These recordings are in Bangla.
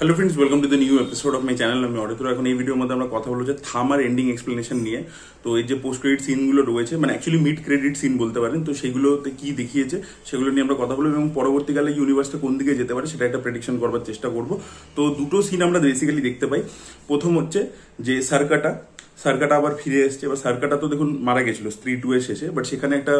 Hello friends, welcome to the new episode of my channel. আমি অরিত্র। এখন এই ভিডিওর মধ্যে আমরা কথা বলবো যে থামার এন্ডিং এক্সপ্লেনেশন নিয়ে। তো এই যে পোস্ট ক্রেডিট সিনগুলো রয়েছে, মানে অ্যাকচুয়ালি মিড ক্রেডিট সিন বলতে পারেন, তো সেগুলোতে কি দেখিয়েছে সেগুলো নিয়ে আমরা কথা বলবো এবং পরবর্তীকালে ইউনিভার্সটা কোন দিকে যেতে পারে সেটা একটা প্রেডিকশন করবার চেষ্টা করবো। তো দুটো সিন আমরা বেসিক্যালি দেখতে পাই। প্রথম হচ্ছে যে সার্কাটা আবার ফিরে এসছে। এবার সার্কাটা তো দেখুন মারা গেছিল স্ত্রী 2 এর শেষে, বাট সেখানে একটা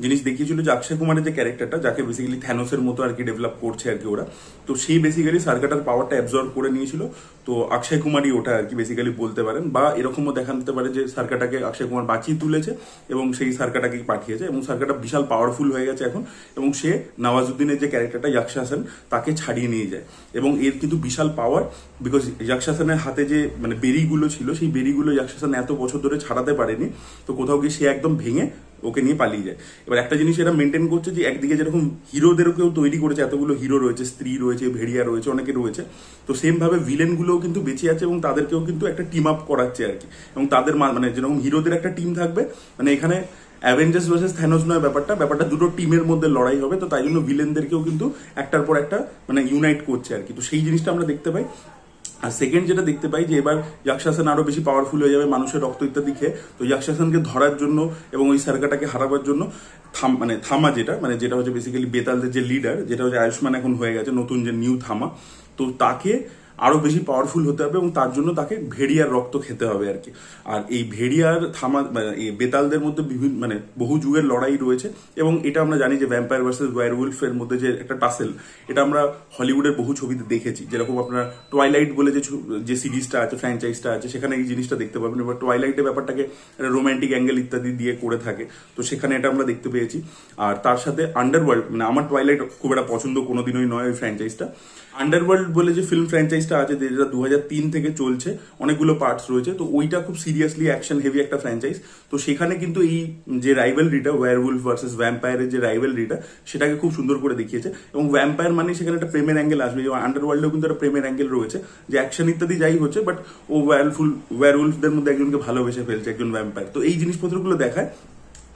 জিনিস দেখিয়েছিল যে অক্ষয় কুমারের যে ক্যারেক্টারটা, যাকে বেসিক্যালি থ্যানোসের মতো আর কি ডেভেলপ করছে আর কি ওরা, তো সেই বেসিক্যালি সার্কাটার পাওয়ারটা অ্যাবজর্ব করে নিয়েছিল। তো অক্ষয় কুমারই ওটা আর কি বেসিক্যালি বলতে পারেন, বা এরকমও দেখা যেতে পারে যে সার্কাটাকে অক্ষয় কুমার বাঁচিয়ে তুলেছে এবং সেই সার্কাটাকে পাঠিয়েছে এবং সার্কাটা বিশাল পাওয়ারফুল হয়ে গেছে এখন, এবং সে নওয়াজুদ্দিনের যে ক্যারেক্টারটা ইয়াকশাসন তাকে ছাড়িয়ে নিয়ে যায়। এবং এর কিন্তু বিশাল পাওয়ার, বিকজ ইয়াকশাসনের হাতে যে মানে বেরিগুলো ছিল, সেই বেরিগুলো ইয়াকশাসন এত বছর ধরে ছাড়াতে পারেনি, তো কোথাও গিয়ে সে একদম ভেঙে ওকে নিয়ে পালিয়ে যায়। এবার একটা জিনিস এরা মেনটেন করছে যে একদিকে যেরকম হিরোদেরকেও তৈরি করেছে, এতগুলো হিরো রয়েছে, স্ত্রী রয়েছে, ভেড়িয়া রয়েছে, অনেকে রয়েছে, তো সেম ভাবে ভিলেন গুলোও কিন্তু বেঁচে আছে এবং তাদেরকেও কিন্তু একটা টিম আপ করাচ্ছে আর কি। এবং তাদের মানে যেরকম হিরোদের একটা টিম থাকবে, মানে এখানে অ্যাভেঞ্জার্স ভার্সেস থ্যানোস নয়, ব্যাপারটা দুটো টিমের মধ্যে লড়াই হবে। তো তাই জন্য ভিলেনদেরকেও কিন্তু একটার পর একটা মানে ইউনাইট করছে আর কি। তো সেই জিনিসটা আমরা দেখতে পাই। আর সেকেন্ড যেটা দেখতে পাই যে এবার ইয়াকশাসন আরো বেশি পাওয়ারফুল হয়ে যাবে মানুষের রক্ত ইত্যাদি খেয়ে। তো ইয়াকশাসনকে ধরার জন্য এবং ওই সার্কাটাকে হারাবার জন্য থামা যেটা হচ্ছে বেসিক্যালি বেতালদের যে লিডার, যেটা হচ্ছে আয়ুষ্মান এখন হয়ে গেছে নতুন যে নিউ থামা, তো তাকে আরো বেশি পাওয়ারফুল হতে হবে এবং তার জন্য তাকে ভেড়িয়ার রক্ত খেতে হবে আর কি। আর এই ভেড়িয়ার এই বেতালদের মধ্যে বিভিন্ন মানে বহু যুগের লড়াই রয়েছে এবং এটা আমরা জানি যে ভ্যাম্পায়ার ভার্সেস ওয়্যারউলফ এর মধ্যে যে একটা টাসেল, এটা আমরা হলিউডের বহু ছবিতে দেখেছি। যেরকম আপনার টুয়াইলাইট বলে যে সিরিজটা আছে, ফ্র্যাঞ্চাইজটা আছে, সেখানে এই জিনিসটা দেখতে পাবেন। এবার টুয়াইলাইটের ব্যাপারটাকে রোমান্টিক অ্যাঙ্গেল ইত্যাদি দিয়ে করে থাকে, তো সেখানে এটা আমরা দেখতে পেয়েছি। আর তার সাথে আন্ডারওয়ার্ল্ড, মানে আমার টুয়াইলাইট খুব একটা পছন্দ কোনোদিনই নয় ওই ফ্র্যাঞ্চাইজটা। আন্ডারওয়ার্ল্ড বলে যে ফিল্ম ফ্র্যাঞ্চাইজটা আছে, যেটা 2003 থেকে চলছে, অনেকগুলো পার্টস রয়েছে, তো ওইটা খুব সিরিয়াসলি অ্যাকশন হেভি একটা ফ্র্যাঞ্চাইজ। তো সেখানে কিন্তু এই যে রাইভেলরিটা, ওয়্যারউলফ ভার্সেস ভ্যাম্পায়ারের যে রাইভেলরিটা, সেটাকে খুব সুন্দর করে দেখিয়েছে। এবং ভ্যাম্পায়ার মানে সেখানে একটা প্রেমের অ্যাঙ্গেল আসবে, এবং আন্ডারওয়ার্ল্ডেও কিন্তু একটা প্রেমের অ্যাঙ্গেল রয়েছে, যে অ্যাকশন ইত্যাদি যাই হচ্ছে, বাট ও ওয়্যারউলফদের মধ্যে একজনকে ভালোবেসে ফেলছে, একজন ভ্যাম্পায়ার। তো এই জিনিসপত্রগুলো দেখায়,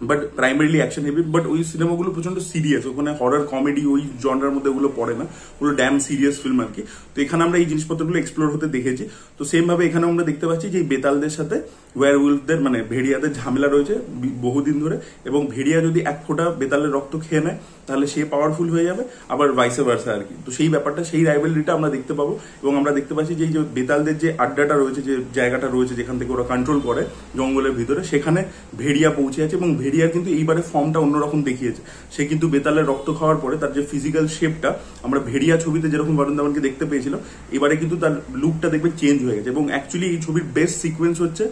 but primarily action heavy. But ওই সিনেমাগুলো প্রচন্ড সিরিয়াস, ওখানে হরর কমেডি ওই জনরার মধ্যে ওগুলো পড়ে না, পুরো ড্যাম সিরিয়াস ফিল্ম আর কি। তো এখানে আমরা এই জিনিসপত্রগুলো এক্সপ্লোর হতে দেখেছি। তো সেম ভাবে এখানে আমরা দেখতে পাচ্ছি যে বেতালদের সাথে ওয়্যারউলফদের মানে ভেড়িয়াদের ঝামেলা রয়েছে বহুদিন ধরে, এবং ভেড়িয়া যদি এক ফোঁটা বেতালের রক্ত খেয়ে নেয় তাহলে সে পাওয়ারফুল হয়ে যাবে, আবার ভাইসে ভার্সা আর কি। তো সেই ব্যাপারটা, সেই রাইভেলরিটা আমরা দেখতে পাবো। এবং আমরা দেখতে পাচ্ছি যে এই যে বেতালদের যে আড্ডাটা রয়েছে, যে জায়গাটা রয়েছে যেখান থেকে ওরা কন্ট্রোল করে জঙ্গলের ভিতরে, সেখানে ভেড়িয়া পৌঁছে আছে এবং ভেড়িয়ার কিন্তু এইবারে ফর্মটা অন্যরকম দেখিয়েছে। সে কিন্তু বেতালের রক্ত খাওয়ার পরে তার যে ফিজিক্যাল শেপটা আমরা ভেড়িয়া ছবিতে যেরকম বরুণ ধাওয়ানকে দেখতে পেয়েছিলাম, এবারে কিন্তু তার লুকটা দেখবে চেঞ্জ হয়ে গেছে। এবং অ্যাকচুয়ালি এই ছবির বেস্ট সিকোয়েন্স হচ্ছে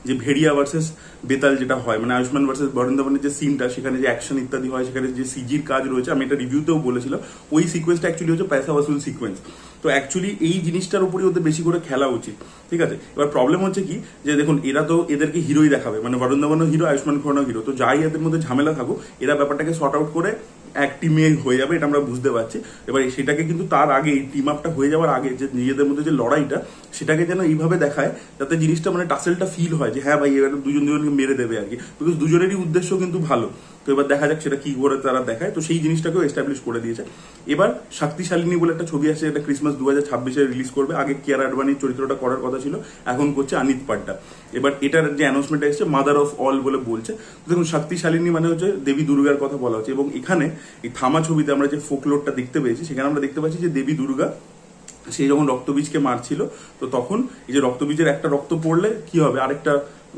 যে ভেড়িয়া ভার্সেস বেতাল যেটা হয়, মানে আয়ুষ্মান ভার্সেস বরুণ ধাওয়ানের যে সিনটা, সেখানে যে অ্যাকশন ইত্যাদি হয়, সেখানে যে সিজির কাজ রয়েছে, আমি এটা রিভিউতেও বলেছিলাম, ওই সিকোয়েন্সটা অ্যাকচুয়ালি হচ্ছে পয়সা ওয়াসুল সিকোয়েন্স। তো অ্যাকচুয়ালি এই জিনিসটার উপরই ওদের বেশি করে খেলা উচিত, ঠিক আছে। এবার প্রবলেম হচ্ছে কি, যে দেখুন এরা তো এদেরকে হিরোই দেখাবে, মানে বরুণ ধাওয়ানও হিরো, আয়ুষ্মান খুরানাও হিরো, তো যাই এদের মধ্যে ঝামেলা থাকুক, এরা ব্যাপারটাকে শর্ট আউট করে এক টিমে হয়ে যাবে, এটা আমরা বুঝতে পারছি। এবার সেটাকে কিন্তু তার আগে, টিম আপটা হয়ে যাওয়ার আগে, যে নিজেদের মধ্যে যে লড়াইটা, সেটাকে যেন এইভাবে দেখায় যাতে জিনিসটা মানে টাসেলটা ফিল হয় যে হ্যাঁ ভাই এবার দুজনকে মেরে দেবে আর কি, বিকজ দুজনেরই উদ্দেশ্য কিন্তু ভালো। তো এবার দেখা যাক সেটা কি করে তারা দেখায়। তো সেই জিনিসটাকেও এস্টাবলিশ করে দিয়েছে। এবার শক্তিশালিনী বলে একটা ছবি আছে, এটা ক্রিসমাস 2026-এ রিলিজ করবে। আগে কিয়ারা আডবাণীর চরিত্রটা করার কথা ছিল, এখন করছে আনিত পাড্ডা। এবার এটার যে অ্যানাউন্সমেন্ট এসেছে, মাদার অফ অল বলে বলছে। দেখুন শক্তিশালিনী মানে হচ্ছে দেবী দুর্গার কথা বলা হচ্ছে। এবং এখানে এই থামা ছবিতে আমরা যে ফোকলোরটা দেখতে পেয়েছি, সেখানে আমরা দেখতে পাচ্ছি যে দেবী দুর্গা সেই যখন রক্তবীজকে মারছিল, তো তখন এই যে রক্তবীজের একটা রক্ত পড়লে কি হবে, আরেকটা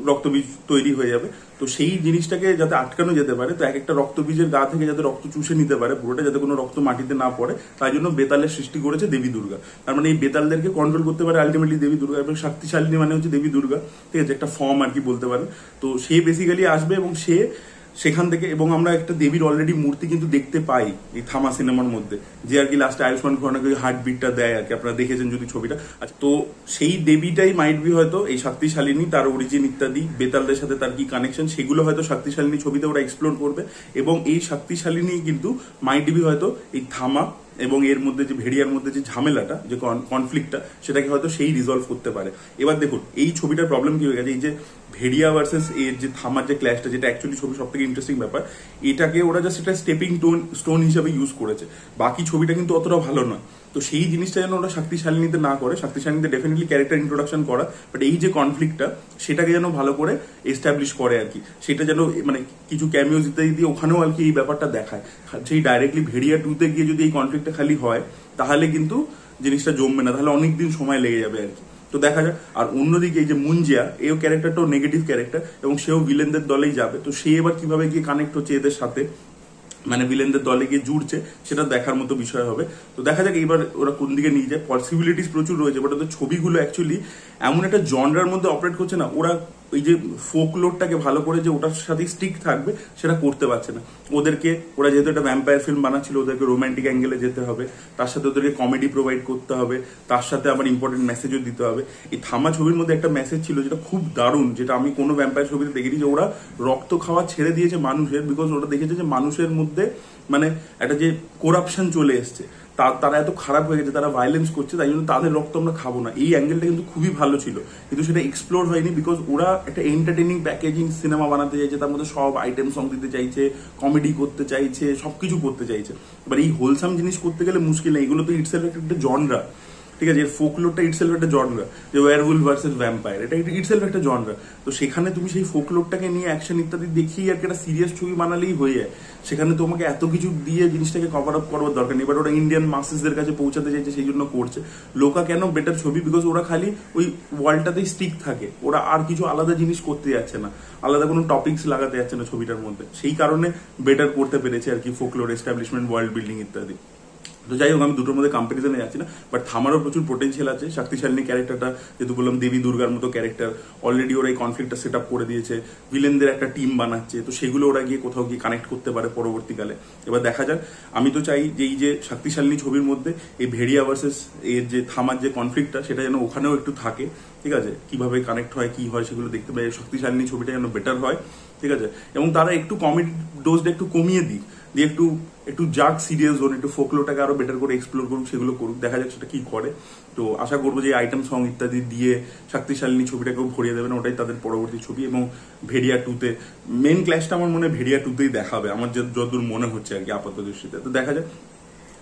রক্তবীজ তৈরি হয়ে যাবে। তো সেই জিনিসটাকে যাতে আটকানো যেতে পারে, তো এক একটা রক্তবীজের গা থেকে যাতে রক্ত চুষে নিতে পারে পুরোটা, যাতে কোনো রক্ত মাটিতে না পড়ে, তাই জন্য বেতালের সৃষ্টি করেছে দেবী দুর্গা। তার মানে এই বেতালদেরকে কন্ট্রোল করতে পারে আলটিমেটলি দেবী দুর্গা। এবং শক্তিশালিনী মানে হচ্ছে দেবী দুর্গা, ঠিক আছে, একটা ফর্ম আর কি বলতে পারেন। তো সে বেসিক্যালি আসবে এবং সে সেখান থেকে, এবং আমরা একটা দেবীর অলরেডি মূর্তি কিন্তু দেখতে পাই এই থামা সিনেমার মধ্যে, যে আর কি লাস্টে আয়ুষ্মান খুরানাকে হার্ট বিটটা দেয় আর কি, আপনারা দেখেছেন যদি ছবিটা। তো সেই দেবীটাই মাইট বি হয়তো এই শক্তিশালিনী, তার অরিজিন ইত্যাদি, বেতালদের সাথে তার কি কানেকশন, সেগুলো হয়তো শক্তিশালিনী ছবিতে ওরা এক্সপ্লোর করবে। এবং এই শক্তিশালিনী কিন্তু মাইট বি হয়তো এই থামা এবং এর মধ্যে যে ভেড়িয়ার মধ্যে যে ঝামেলাটা, যে কনফ্লিক্টটা, সেটাকে হয়তো সেই রিজলভ করতে পারে। এবার দেখুন এই ছবিটার প্রবলেম কি হয়ে গেছে, এই যে ভেড়িয়া ভার্সেস এর যে থামার যে ক্ল্যাশটা, যেটা অ্যাকচুয়ালি ছবি সব থেকে ইন্টারেস্টিং ব্যাপার, এটাকে ওরা জাস্ট একটা স্টেপিং স্টোন হিসাবে ইউজ করেছে। বাকি ছবিটা কিন্তু অতটা ভালো নয়। তো সেই জিনিসটা যেন ওরা শক্তিশালিনীতে না করে, শক্তিশালিনীতে ডেফিনেটলি ক্যারেক্টার ইন্ট্রোডাকশন করা, বাট এই যে কনফ্লিক্টটা সেটাকে যেন ভালো করে এস্টাবলিশ করে আর কি, সেটা যেন মানে কিছু ক্যামিওজ ইত্যাদি দিয়ে ওখানেও আর কি এই ব্যাপারটা দেখায়। সেই ডাইরেক্টলি ভেড়িয়া 2-তে গিয়ে যদি এই কনফ্লিক্টটা খালি হয় তাহলে কিন্তু জিনিসটা জমবে না, তাহলে অনেকদিন সময় লেগে যাবে আর কি। তো দেখা যাক। আর অন্যদিকে এই যে মুঞ্জিয়া, এই ক্যারেক্টারটাও নেগেটিভ ক্যারেক্টার এবং সেও ভিলেনদের দলেই যাবে, তো সে এবার কিভাবে গিয়ে কানেক্ট হচ্ছে এদের সাথে, মানে ভিলেনদের দলে গিয়ে জুড়ছে, সেটা দেখার মতো বিষয় হবে। তো দেখা যাক এইবার ওরা কোন দিকে নিয়ে যায়। পসিবিলিটিস প্রচুর রয়েছে, বাট ওদের ছবিগুলো অ্যাকচুয়ালি এমন একটা জনরার মধ্যে অপারেট করছে না, ওরা ওই যে ফোকলোরটাকে ভালো করে যে ওটার সাথে স্টিক থাকবে সেটা করতে পারছে না। ওরা যেহেতু একটা ভ্যাম্পায়ার ফিল্ম বানাচ্ছিল, ওদেরকে রোমান্টিক অ্যাঙ্গেলে যেতে হবে, তার সাথে ওদেরকে কমেডি প্রোভাইড করতে হবে, তার সাথে আবার ইম্পর্টেন্ট মেসেজও দিতে হবে। এই থামা ছবির মধ্যে একটা মেসেজ ছিল যেটা খুব দারুণ, যেটা আমি কোনো ভ্যাম্পায়ার ছবিতে দেখিনি, যে ওরা রক্ত খাওয়া ছেড়ে দিয়েছে মানুষের, বিকজ ওরা দেখেছে যে মানুষের মধ্যে মানে একটা যে করাপশন চলে এসছে, তারা এত খারাপ হয়ে গেছে, তারা ভায়োলেন্স করছে, তাই জন্য তাদের রক্ত আমরা খাবো না। এই অ্যাঙ্গেলটা কিন্তু খুবই ভালো ছিল, কিন্তু সেটা এক্সপ্লোর হয়নি, বিকজ ওরা একটা এন্টারটেনিং প্যাকেজিং সিনেমা বানাতে চাইছে, তার মধ্যে সব আইটেম সং দিতে চাইছে, কমেডি করতে চাইছে, সবকিছু করতে চাইছে। এবার এই হোলসাম জিনিস করতে গেলে মুশকিল নেই, এগুলো তো ইটসেলফ একটা জনরা, ঠিক আছে, ফোকলোরটা ইটসেলফ একটা জনরা, যে ওয়্যারউলফ ভার্সেস ভ্যাম্পায়ার, এটা ইটসেলফ একটা জনরা। তো সেখানে তুমি সেই ফোকলোরটাকে নিয়ে অ্যাকশন ইত্যাদি দেখিয়ে আর একটা সিরিয়াস ছবি বানালেই হয়ে যায়, সেখানে তোমাকে এত কিছু দিয়ে জিনিসটাকে কভার আপ করবার দরকার নেই। এবার ওরা ইন্ডিয়ান মাসেসদের কাছে পৌঁছাতে চাইছে, সেই জন্য করছে। লোকা কেন বেটার ছবি, বিকজ ওরা খালি ওই ওয়ার্ল্ডটাতেই স্টিক থাকে, ওরা আর কিছু আলাদা জিনিস করতে যাচ্ছে না, আলাদা কোনো টপিকস লাগাতে যাচ্ছে না ছবিটার মধ্যে, সেই কারণে বেটার করতে পেরেছে আর কি, ফোকলোর এস্টাবলিশমেন্ট, ওয়ার্ল্ড বিল্ডিং ইত্যাদি। তো যাই হোক, আমি দুটোর মধ্যে কম্পারিজনে যাচ্ছি না, বাট থামারও প্রচুর পোটেনশিয়াল আছে। শক্তিশালিনী ক্যারেক্টারটা যেহেতু বললাম দেবী দুর্গার মতো ক্যারেক্টার, অলরেডি ওরা এই কনফ্লিক্টটা সেট আপ করে দিয়েছে, ভিলেনদের একটা টিম বানাচ্ছে, তো সেগুলো ওরা গিয়ে কোথাও গিয়ে কানেক্ট করতে পারে পরবর্তীকালে। এবার দেখা যাক। আমি তো চাই যে এই যে শক্তিশালিনী ছবির মধ্যে এই ভেড়িয়া ভার্সেস এর যে থামার যে কনফ্লিক্টটা, সেটা যেন ওখানেও একটু থাকে, ঠিক আছে, কিভাবে কানেক্ট হয় কি হয় সেগুলো দেখতে পাই, শক্তিশালিনী ছবিটা যেন বেটার হয়, ঠিক আছে, এবং তারা একটু কমেডি ডোজটা একটু কমিয়ে দিক, দিয়ে একটু যাক সিরিয়াস জোন, একটু ফোকলোটাকে আরো বেটার করে এক্সপ্লোর করুক, সেগুলো করুক, দেখা যাক সেটা কি করে। তো আশা করবো যে আইটেম সং ইত্যাদি দিয়ে শক্তিশালিনী ছবিটাকেও ভরিয়ে দেবেন, ওটাই তাদের পরবর্তী ছবি। এবং ভেড়িয়া 2-তে মেন ক্ল্যাশটা আমার মনে হয় ভেড়িয়া 2-তেই দেখাবে, আমার যতদূর মনে হচ্ছে আর কি আপাত দৃষ্টিতে। তো দেখা যাক,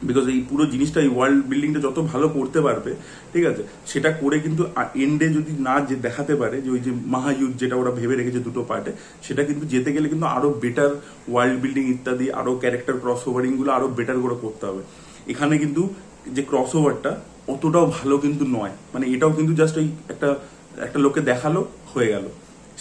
বিকজ এই পুরো জিনিসটা, এই ওয়ার্ল্ড বিল্ডিংটা যত ভালো করতে পারবে, ঠিক আছে, সেটা করে কিন্তু এন্ডে যদি না যে দেখাতে পারে যে ওই যে মহাযুদ্ধ যেটা ওরা ভেবে রেখেছে দুটো পার্টে, সেটা কিন্তু যেতে গেলে কিন্তু আরো বেটার ওয়ার্ল্ড বিল্ডিং ইত্যাদি, আরো ক্যারেক্টার ক্রস ওভারিং গুলো আরো বেটার করে করতে হবে। এখানে কিন্তু যে ক্রস ওভারটা অতটাও ভালো কিন্তু নয়, মানে এটাও কিন্তু জাস্ট ওই একটা লোককে দেখালো হয়ে গেল,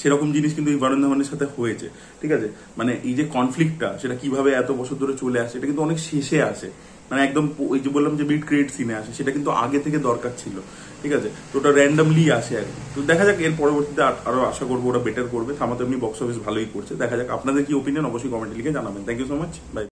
সেরকম জিনিস কিন্তু এই বরুণ ধাওয়ানের সাথে হয়েছে, ঠিক আছে। মানে এই যে কনফ্লিক্টটা, সেটা কিভাবে এত বছর ধরে চলে আসে, এটা কিন্তু অনেক শেষে আসে, মানে একদম ওই যে বললাম যে মিড ক্রেডিট সিনে আসে, সেটা কিন্তু আগে থেকে দরকার ছিল, ঠিক আছে। তো ওটা র্যান্ডামলি আসে আর কি। তো দেখা যাক, এর পরবর্তীতে আরো আশা করবো ওরা বেটার করবে। থামাতে এমনি বক্স অফিস ভালোই করছে, দেখা যাক। আপনাদের কি ওপিনিয়ন অবশ্যই কমেন্টে লিখে জানাবেন। Thank you so much, by.